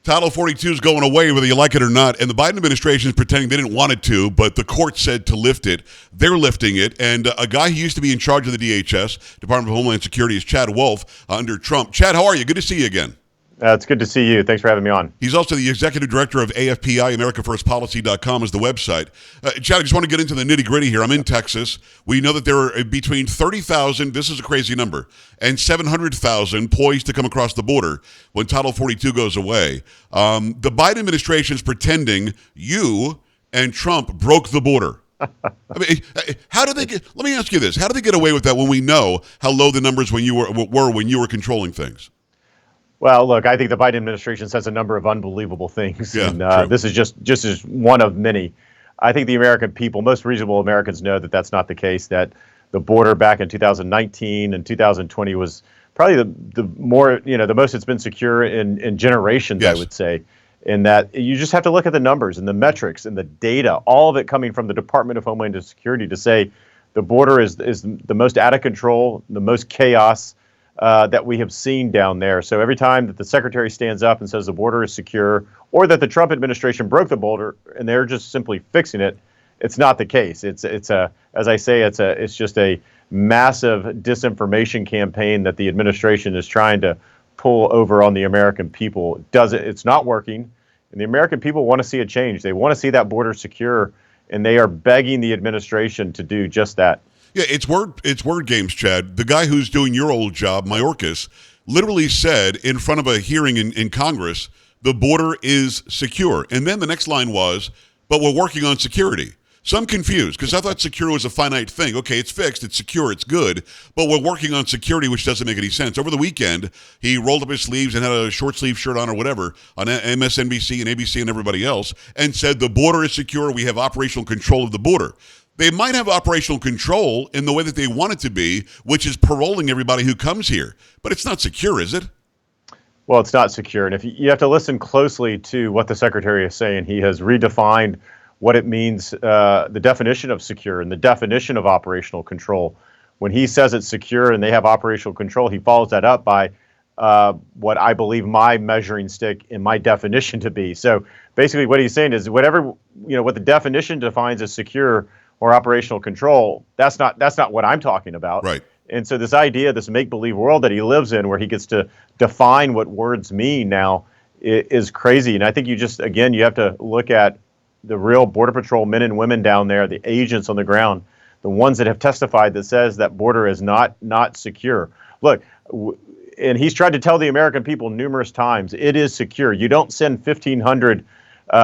Title 42 is going away whether you like it or not, and the Biden administration is pretending they didn't want it to, but the court said to lift it. They're lifting it, and a guy who used to be in charge of the DHS, Department of Homeland Security, is Chad Wolff under Trump. Chad, how are you? Good to see you again. It's good to see you. Thanks for having me on. He's also the executive director of AFPI, AmericaFirstPolicy.com is the website. Chad, I just want to get into the nitty-gritty here. I'm in Texas. We know that there are between 30,000, this is a crazy number, and 700,000 poised to come across the border when Title 42 goes away. The Biden administration is pretending you and Trump broke the border. I mean, how did they get? Let me ask you this: how did they get away with that when we know how low the numbers when you were controlling things? Well, look, I think the Biden administration says a number of unbelievable things, yeah, and this is just one of many. I think the American people, most reasonable Americans, know that that's not the case. That the border back in 2019 and 2020 was probably the most it's been secure in generations. Yes. I would say. And that you just have to look at the numbers and the metrics and the data, all of it coming from the Department of Homeland Security to say the border is the most out of control, the most chaos that we have seen down there. So every time that the secretary stands up and says the border is secure, or that the Trump administration broke the border and they're just simply fixing it, it's not the case. It's just a massive disinformation campaign that the administration is trying to pull over on the American people. It's not working, and the American people want to see a change. They want to see that border secure, and they are begging the administration to do just that. Yeah, it's word games, Chad. The guy who's doing your old job, Mayorkas, literally said in front of a hearing in Congress, the border is secure. And then the next line was, but we're working on security. So I'm confused because I thought secure was a finite thing. Okay, it's fixed, it's secure, it's good, but we're working on security, which doesn't make any sense. Over the weekend, he rolled up his sleeves and had a short sleeve shirt on or whatever on MSNBC and ABC and everybody else and said the border is secure, we have operational control of the border. They might have operational control in the way that they want it to be, which is paroling everybody who comes here. But it's not secure, is it? Well, it's not secure. And if you have to listen closely to what the secretary is saying, he has redefined what it means, the definition of secure and the definition of operational control. When he says it's secure and they have operational control, he follows that up by what I believe my measuring stick in my definition to be. So basically what he's saying is whatever, what the definition defines as secure or operational control, that's not what I'm talking about. Right. And so this idea, this make-believe world that he lives in where he gets to define what words mean now is crazy. And I think you have to look at the real Border Patrol men and women down there, the agents on the ground, the ones that have testified that says that border is not secure. Look, and he's tried to tell the American people numerous times, it is secure. You don't send 1,500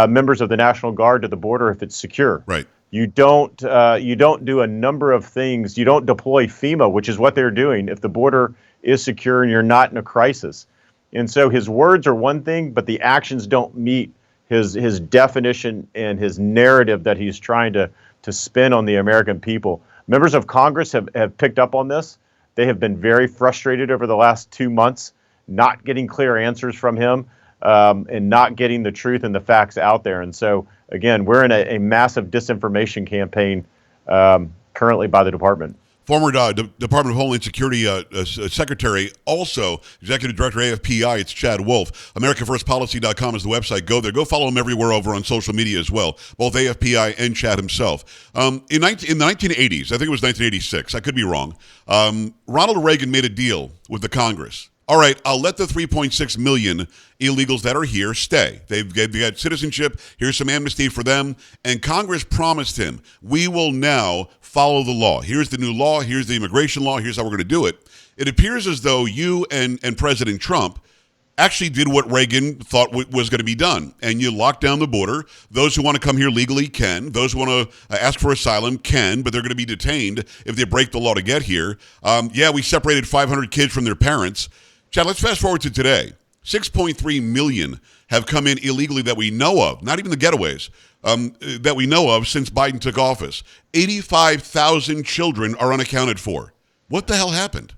members of the National Guard to the border if it's secure. Right. You don't do a number of things. You don't deploy FEMA, which is what they're doing, if the border is secure and you're not in a crisis. And so his words are one thing, but the actions don't meet his definition and his narrative that he's trying to spin on the American people. Members of Congress have picked up on this. They have been very frustrated over the last 2 months, not getting clear answers from him and not getting the truth and the facts out there. And so, again, we're in a massive disinformation campaign currently by the department. Former Department of Homeland Security Secretary, also Executive Director AFPI, it's Chad Wolff. AmericaFirstPolicy.com is the website. Go there. Go follow him everywhere over on social media as well, both AFPI and Chad himself. In the 1980s, I think it was 1986, I could be wrong, Ronald Reagan made a deal with the Congress. All right, I'll let the 3.6 million illegals that are here stay. They've got citizenship. Here's some amnesty for them. And Congress promised him, we will now follow the law. Here's the new law. Here's the immigration law. Here's how we're going to do it. It appears as though you and President Trump actually did what Reagan thought was going to be done. And you locked down the border. Those who want to come here legally can. Those who want to ask for asylum can, but they're going to be detained if they break the law to get here. We separated 500 kids from their parents. Chad, let's fast forward to today. 6.3 million have come in illegally that we know of, not even the getaways, that we know of since Biden took office. 85,000 children are unaccounted for. What the hell happened?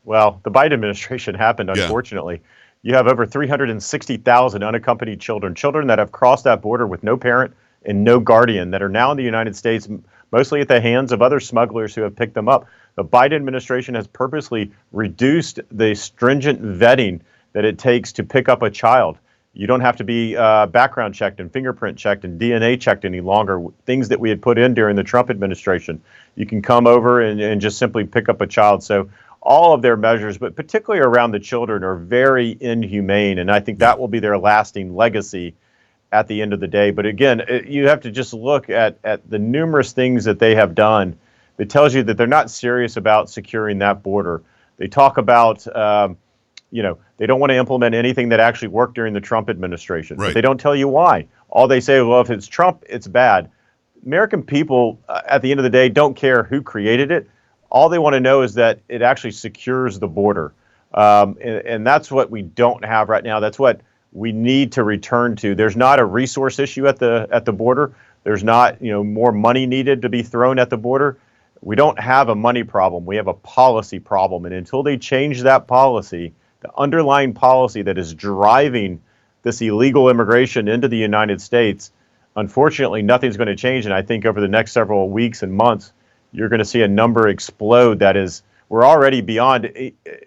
Well, the Biden administration happened, unfortunately. Yeah. You have over 360,000 unaccompanied children that have crossed that border with no parent and no guardian that are now in the United States, mostly at the hands of other smugglers who have picked them up. The Biden administration has purposely reduced the stringent vetting that it takes to pick up a child. You don't have to be background checked and fingerprint checked and DNA checked any longer, things that we had put in during the Trump administration. You can come over and just simply pick up a child. So all of their measures, but particularly around the children, are very inhumane. And I think that will be their lasting legacy at the end of the day. But again, you have to just look at the numerous things that they have done that tells you that they're not serious about securing that border. They talk about they don't want to implement anything that actually worked during the Trump administration. Right. But they don't tell you why. All they say, well, if it's Trump, it's bad. American people, at the end of the day, don't care who created it. All they want to know is that it actually secures the border. And that's what we don't have right now. That's what we need to return to. There's not a resource issue at the border. There's not more money needed to be thrown at the border. We don't have a money problem. We have a policy problem. And until they change that policy, the underlying policy that is driving this illegal immigration into the United States, unfortunately, nothing's going to change. And I think over the next several weeks and months, you're going to see a number explode that is, we're already beyond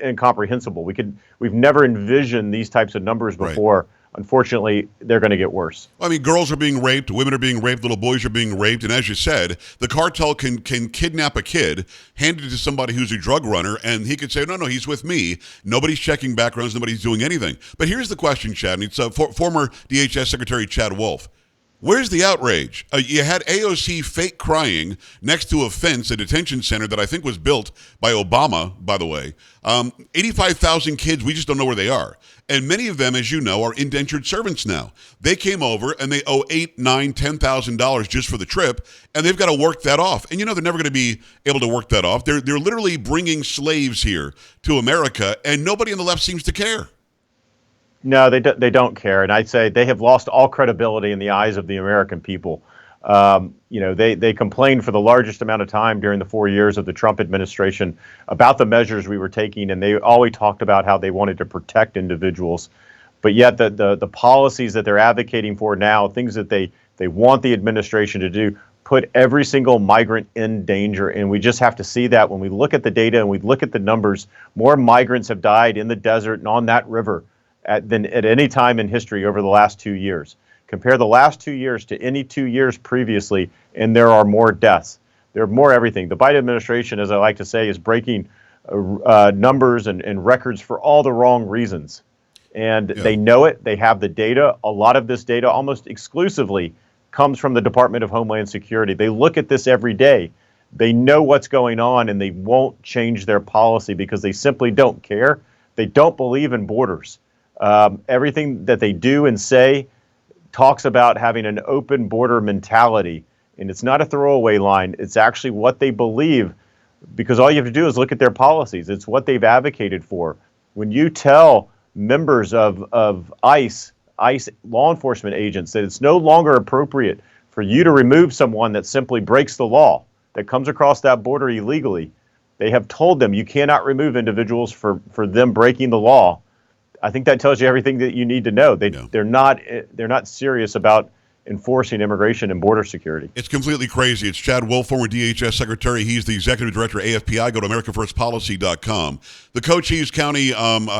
incomprehensible. We've never envisioned these types of numbers before. Right. Unfortunately, they're going to get worse. I mean, girls are being raped, women are being raped, little boys are being raped, and as you said, the cartel can kidnap a kid, hand it to somebody who's a drug runner, and he could say, no, he's with me. Nobody's checking backgrounds, nobody's doing anything. But here's the question, Chad, and it's former DHS Secretary Chad Wolff. Where's the outrage? You had AOC fake crying next to a fence, a detention center that I think was built by Obama, by the way. 85,000 kids, we just don't know where they are. And many of them, as you know, are indentured servants now. They came over and they owe $8,000, $9,000, $10,000 just for the trip, and they've got to work that off. And they're never going to be able to work that off. They're literally bringing slaves here to America, and nobody on the left seems to care. No, they don't care, and I'd say they have lost all credibility in the eyes of the American people. They complained for the largest amount of time during the 4 years of the Trump administration about the measures we were taking, and they always talked about how they wanted to protect individuals. But yet the policies that they're advocating for now, things that they want the administration to do, put every single migrant in danger. And we just have to see that when we look at the data and we look at the numbers. More migrants have died in the desert and on that river than at any time in history over the last 2 years. Compare the last 2 years to any 2 years previously, and there are more deaths. There are more everything. The Biden administration, as I like to say, is breaking numbers and records for all the wrong reasons. And They know it. They have the data. A lot of this data almost exclusively comes from the Department of Homeland Security. They look at this every day. They know what's going on, and they won't change their policy because they simply don't care. They don't believe in borders. Everything that they do and say talks about having an open border mentality, and it's not a throwaway line. It's actually what they believe, because all you have to do is look at their policies. It's what they've advocated for. When you tell members of ICE law enforcement agents that it's no longer appropriate for you to remove someone that simply breaks the law, that comes across that border illegally, they have told them you cannot remove individuals for them breaking the law. I think that tells you everything that you need to know. They're not serious about enforcing immigration and border security. It's completely crazy. It's Chad Wolff, former DHS Secretary. He's the Executive Director of AFPI. Go to AmericaFirstPolicy.com. The Cochise County,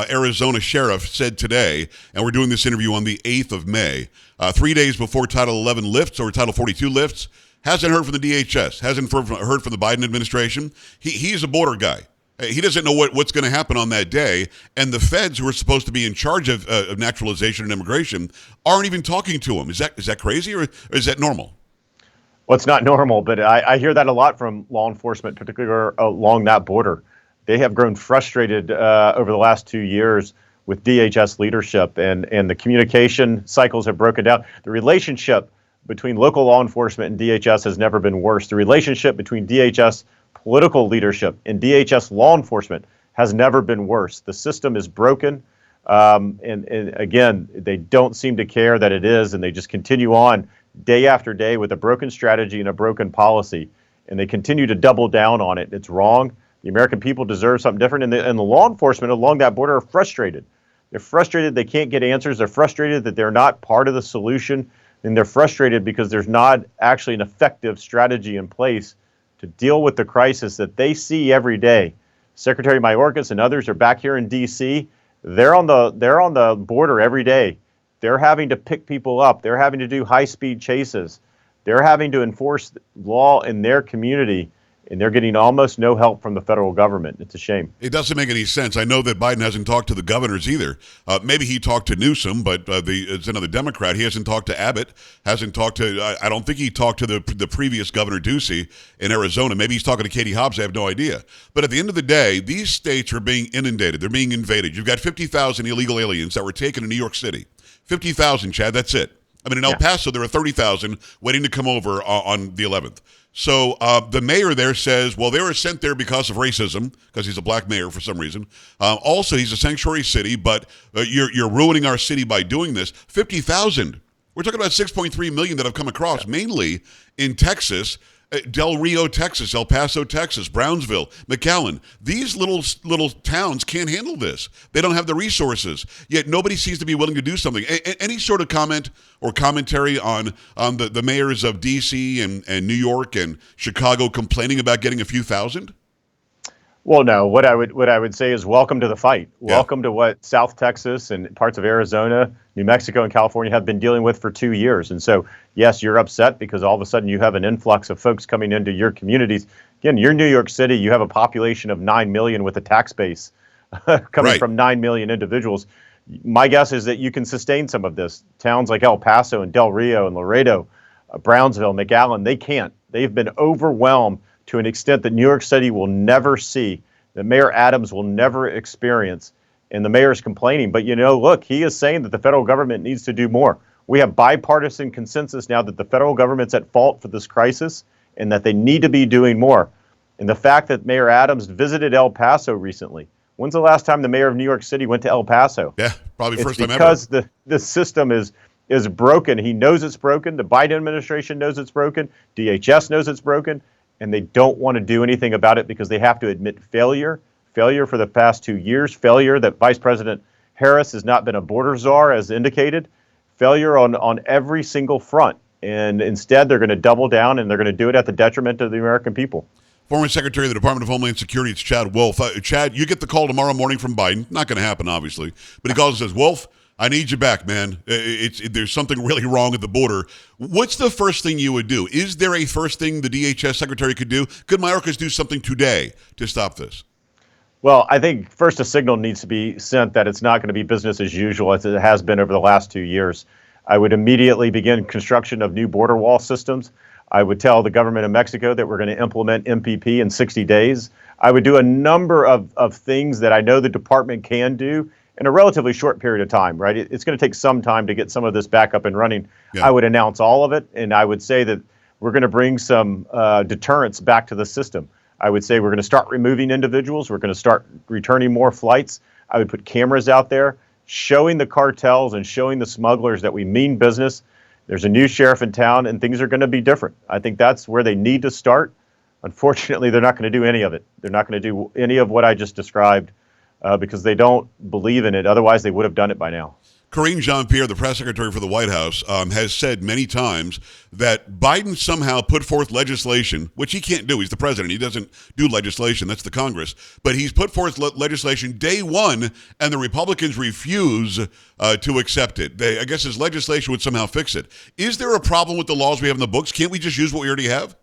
Arizona Sheriff said today, and we're doing this interview on the 8th of May, 3 days before Title 11 lifts or Title 42 lifts, hasn't heard from the DHS, hasn't heard from the Biden administration. He's a border guy. He doesn't know what's going to happen on that day, and the feds, who are supposed to be in charge of naturalization and immigration, aren't even talking to him. Is that crazy, or is that normal? Well, it's not normal, but I hear that a lot from law enforcement, particularly along that border. They have grown frustrated over the last 2 years with DHS leadership, and the communication cycles have broken down. The relationship between local law enforcement and DHS has never been worse. The relationship between DHS political leadership and DHS law enforcement has never been worse. The system is broken, and again, they don't seem to care that it is, and they just continue on day after day with a broken strategy and a broken policy, and they continue to double down on it. It's wrong. The American people deserve something different, and the law enforcement along that border are frustrated. They're frustrated they can't get answers. They're frustrated that they're not part of the solution, and they're frustrated because there's not actually an effective strategy in place to deal with the crisis that they see every day. Secretary Mayorkas and others are back here in D.C. They're on the border every day, they're having to pick people up. They're having to do high-speed chases. They're having to enforce law in their community, and they're getting almost no help from the federal government. It's a shame. It doesn't make any sense. I know that Biden hasn't talked to the governors either. Maybe he talked to Newsom, but it's another Democrat. He hasn't talked to Abbott. Hasn't talked to. I don't think he talked to the previous Governor Ducey in Arizona. Maybe he's talking to Katie Hobbs. I have no idea. But at the end of the day, these states are being inundated. They're being invaded. You've got 50,000 illegal aliens that were taken in New York City. 50,000, Chad. That's it. I mean, in El Paso, there are 30,000 waiting to come over on the 11th. So the mayor there says, well, they were sent there because of racism, because he's a black mayor for some reason. Also, he's a sanctuary city, but you're ruining our city by doing this. 50,000. We're talking about 6.3 million that have come across, mainly in Texas. Del Rio, Texas, El Paso, Texas, Brownsville, McAllen. These little towns can't handle this. They don't have the resources. Yet nobody seems to be willing to do something. Any sort of comment or commentary on the mayors of D.C. and New York and Chicago complaining about getting a few thousand? Well, no. What I would say is welcome to the fight. Yeah. Welcome to what South Texas and parts of Arizona, New Mexico, and California have been dealing with for 2 years. And so, yes, you're upset because all of a sudden you have an influx of folks coming into your communities. Again, you're New York City. You have a population of 9 million with a tax base coming from 9 million individuals. My guess is that you can sustain some of this. Towns like El Paso and Del Rio and Laredo, Brownsville, McAllen, they can't. They've been overwhelmed to an extent that New York City will never see, that Mayor Adams will never experience, and the mayor's complaining. But, look, he is saying that the federal government needs to do more. We have bipartisan consensus now that the federal government's at fault for this crisis and that they need to be doing more. And the fact that Mayor Adams visited El Paso recently, when's the last time the mayor of New York City went to El Paso? Yeah, probably first time ever. Because the system is broken. He knows it's broken. The Biden administration knows it's broken. DHS knows it's broken. And they don't want to do anything about it because they have to admit failure for the past 2 years, failure that Vice President Harris has not been a border czar as indicated, failure on every single front. And instead, they're going to double down and they're going to do it at the detriment of the American people. Former Secretary of the Department of Homeland Security, it's Chad Wolff. Chad, you get the call tomorrow morning from Biden. Not going to happen, obviously. But he calls and says, Wolff, I need you back, man. There's something really wrong at the border. What's the first thing you would do? Is there a first thing the DHS secretary could do? Could Mayorkas do something today to stop this? Well, I think first a signal needs to be sent that it's not going to be business as usual as it has been over the last 2 years. I would immediately begin construction of new border wall systems. I would tell the government of Mexico that we're going to implement MPP in 60 days. I would do a number of things that I know the department can do in a relatively short period of time, right? It's going to take some time to get some of this back up and running. Yeah. I would announce all of it, and I would say that we're going to bring some deterrence back to the system. I would say we're going to start removing individuals. We're going to start returning more flights. I would put cameras out there showing the cartels and showing the smugglers that we mean business. There's a new sheriff in town, and things are going to be different. I think that's where they need to start. Unfortunately, they're not going to do any of it. They're not going to do any of what I just described. Because they don't believe in it. Otherwise, they would have done it by now. Kareem Jean-Pierre, the press secretary for the White House, has said many times that Biden somehow put forth legislation, which he can't do. He's the president. He doesn't do legislation. That's the Congress. But he's put forth legislation day one, and the Republicans refuse to accept it. I guess his legislation would somehow fix it. Is there a problem with the laws we have in the books? Can't we just use what we already have?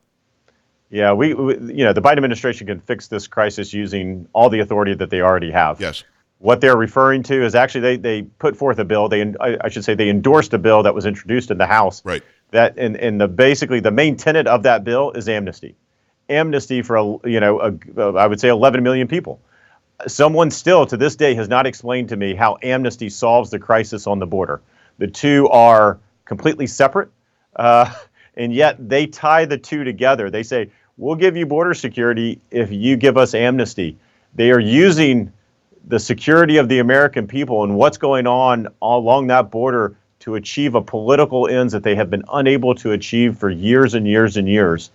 Yeah, we the Biden administration can fix this crisis using all the authority that they already have. Yes. What they're referring to is actually they put forth a bill. They endorsed a bill that was introduced in the House. Right. That and basically the main tenet of that bill is amnesty. Amnesty for I would say 11 million people. Someone still to this day has not explained to me how amnesty solves the crisis on the border. The two are completely separate. And yet they tie the two together. They say, we'll give you border security if you give us amnesty. They are using the security of the American people and what's going on along that border to achieve a political ends that they have been unable to achieve for years and years and years.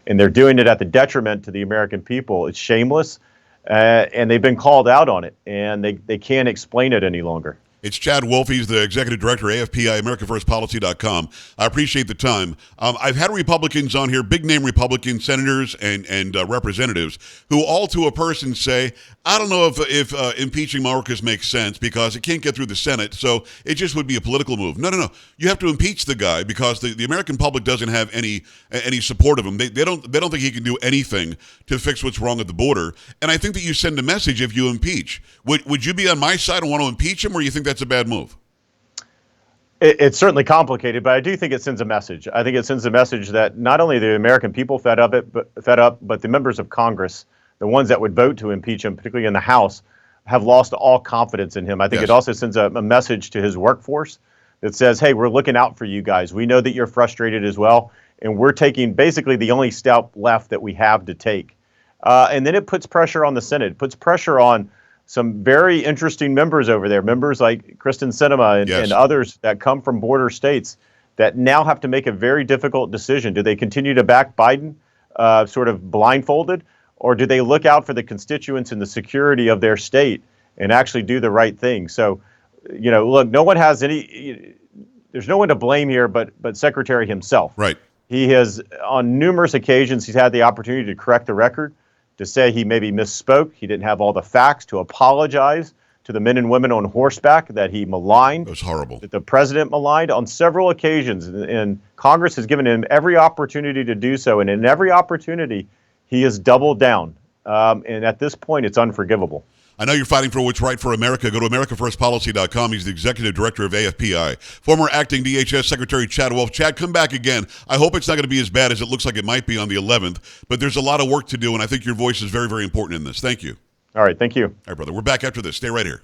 And they're doing it at the detriment to the American people. It's shameless, and they've been called out on it, and they can't explain it any longer. It's Chad Wolff. He's the executive director, AFPI, AmericaFirstPolicy.com. I appreciate the time. I've had Republicans on here, big-name Republican senators and representatives, who all to a person say, I don't know if impeaching Mayorkas makes sense because it can't get through the Senate, so it just would be a political move. No. You have to impeach the guy because the American public doesn't have any support of him. They don't think he can do anything to fix what's wrong at the border. And I think that you send a message if you impeach. Would you be on my side and want to impeach him, or you think that's a bad move? It's certainly complicated, but I do think it sends a message. I think it sends a message that not only the American people fed up, but the members of Congress, the ones that would vote to impeach him, particularly in the House, have lost all confidence in him. I think It also sends a message to his workforce that says, hey, we're looking out for you guys. We know that you're frustrated as well, and we're taking basically the only step left that we have to take. And then it puts pressure on the Senate. It puts pressure on some very interesting members over there, members like Kristen Sinema and others that come from border states that now have to make a very difficult decision. Do they continue to back Biden sort of blindfolded, or do they look out for the constituents and the security of their state and actually do the right thing? So, look, there's no one to blame here but Secretary himself. Right. He has, on numerous occasions, he's had the opportunity to correct the record, to say he maybe misspoke, he didn't have all the facts, to apologize to the men and women on horseback that he maligned. It was horrible. That the president maligned on several occasions, and Congress has given him every opportunity to do so, and in every opportunity, he has doubled down. And at this point, it's unforgivable. I know you're fighting for what's right for America. Go to AmericaFirstPolicy.com. He's the executive director of AFPI. Former acting DHS Secretary Chad Wolff. Chad, come back again. I hope it's not going to be as bad as it looks like it might be on the 11th, but there's a lot of work to do, and I think your voice is very, very important in this. Thank you. All right, thank you. All right, brother. We're back after this. Stay right here.